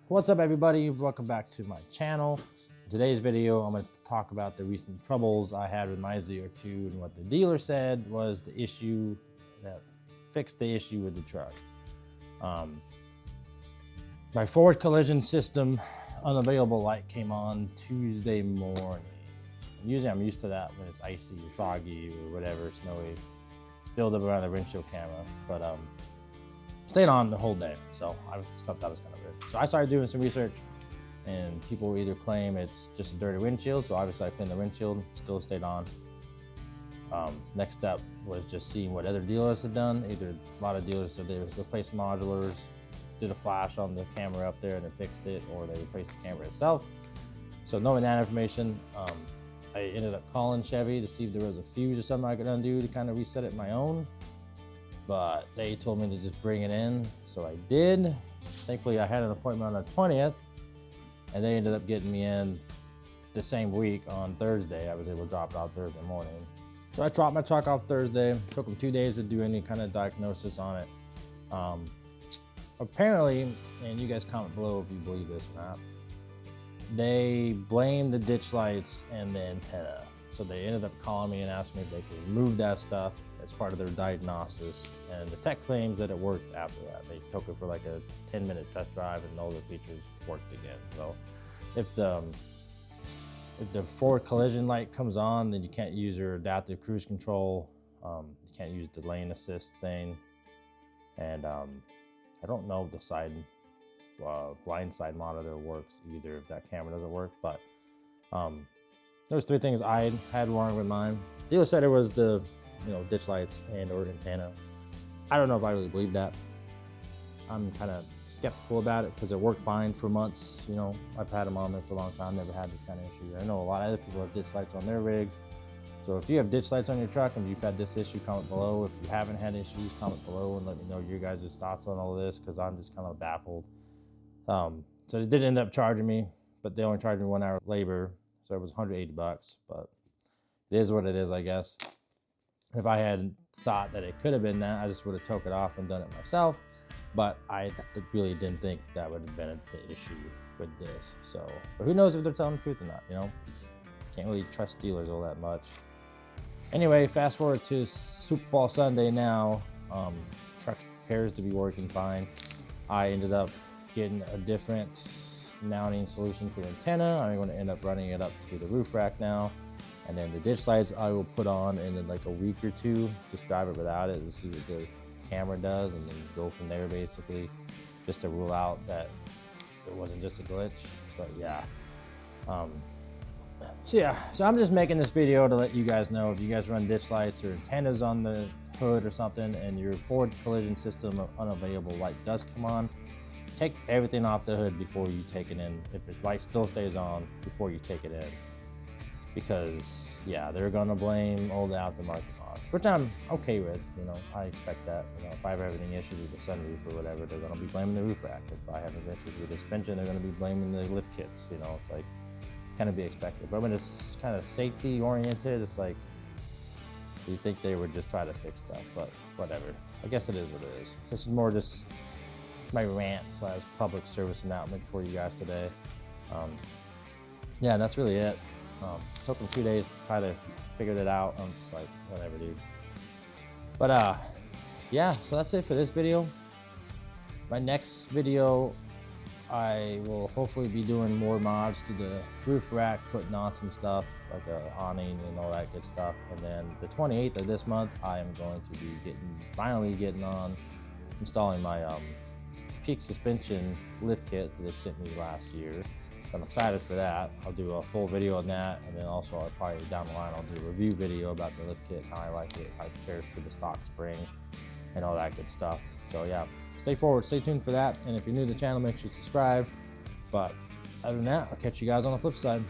What's up, everybody? Welcome back to my channel. In today's video, I'm going to talk about the recent troubles I had with my Zr2 and what the dealer said was the issue that fixed the issue with the truck. My forward collision system unavailable light came on Tuesday morning. Usually I'm used to that when it's icy or foggy or whatever, snowy, build up around the windshield camera, but stayed on the whole day, so I thought that was kind of weird. So I started doing some research, and people either claim it's just a dirty windshield, so obviously I cleaned the windshield, still stayed on. Next step was just seeing what other dealers had done. Either a lot of dealers said they replaced modulars, did a flash on the camera up there and then fixed it, or they replaced the camera itself. So knowing that information, I ended up calling Chevy to see if there was a fuse or something I could undo to kind of reset it my own. But they told me to just bring it in, so I did. Thankfully, I had an appointment on the 20th, and they ended up getting me in the same week on Thursday. I was able to drop it out Thursday morning. So I dropped my truck off Thursday. It took them 2 days to do any kind of diagnosis on it. Apparently, and you guys comment below if you believe this or not, they blamed the ditch lights and the antenna. So they ended up calling me and asked me if they could remove that stuff as part of their diagnosis. And the tech claims that it worked after that. They took it for like a 10-minute test drive and all the features worked again. So if the forward collision light comes on, then you can't use your adaptive cruise control. You can't use the lane assist thing. And I don't know if the side blind side monitor works either, if that camera doesn't work, but there's 3 things I had wrong with mine. Dealer said it was the ditch lights and or antenna. I don't know if I really believe that. I'm kind of skeptical about it because it worked fine for months. I've had them on there for a long time, never had this kind of issue. I know a lot of other people have ditch lights on their rigs. So if you have ditch lights on your truck and you've had this issue, comment below. If you haven't had issues, comment below and let me know your guys' thoughts on all of this, because I'm just kind of baffled. So they did end up charging me, but they only charged me 1 hour labor. So it was $180, but it is what it is, I guess. If I had thought that it could have been that, I just would have took it off and done it myself. But I really didn't think that would have been the issue with this. So, but who knows if they're telling the truth or not, Can't really trust dealers all that much. Anyway, fast forward to Super Bowl Sunday now. Truck appears to be working fine. I ended up getting a different mounting solution for the antenna. I'm going to end up running it up to the roof rack now. And then the ditch lights I will put on in like a week or 2. Just drive it without it to see what the camera does, and then go from there basically, just to rule out that it wasn't just a glitch. But yeah. So I'm just making this video to let you guys know if you guys run ditch lights or antennas on the hood or something and your forward collision system unavailable light does come on, take everything off the hood before you take it in. If the light still stays on, before you take it in. Because yeah, they're gonna blame all the aftermarket mods, which I'm okay with. I expect that. If I have any issues with the sunroof or whatever, they're gonna be blaming the roof rack. If I have issues with the suspension, they're gonna be blaming the lift kits. It's like kind of be expected. But when it's kind of safety oriented, it's like you think they would just try to fix stuff, but whatever. I guess it is what it is. So this is more just my rant / public service announcement for you guys today. Yeah, that's really it. Took them 2 days to try to figure it out. I'm just like, whatever, dude. But yeah, so that's it for this video. My next video, I will hopefully be doing more mods to the roof rack, putting on some stuff like a awning and all that good stuff. And then the 28th of this month, I am going to be finally getting on installing my Peaksuspension lift kit that they sent me last year. I'm excited for that. I'll do a full video on that, and then also I'll probably down the line I'll do a review video about the lift kit, how I like it, how it compares to the stock spring, and all that good stuff. So yeah, stay tuned for that. And if you're new to the channel, make sure you subscribe. But other than that, I'll catch you guys on the flip side.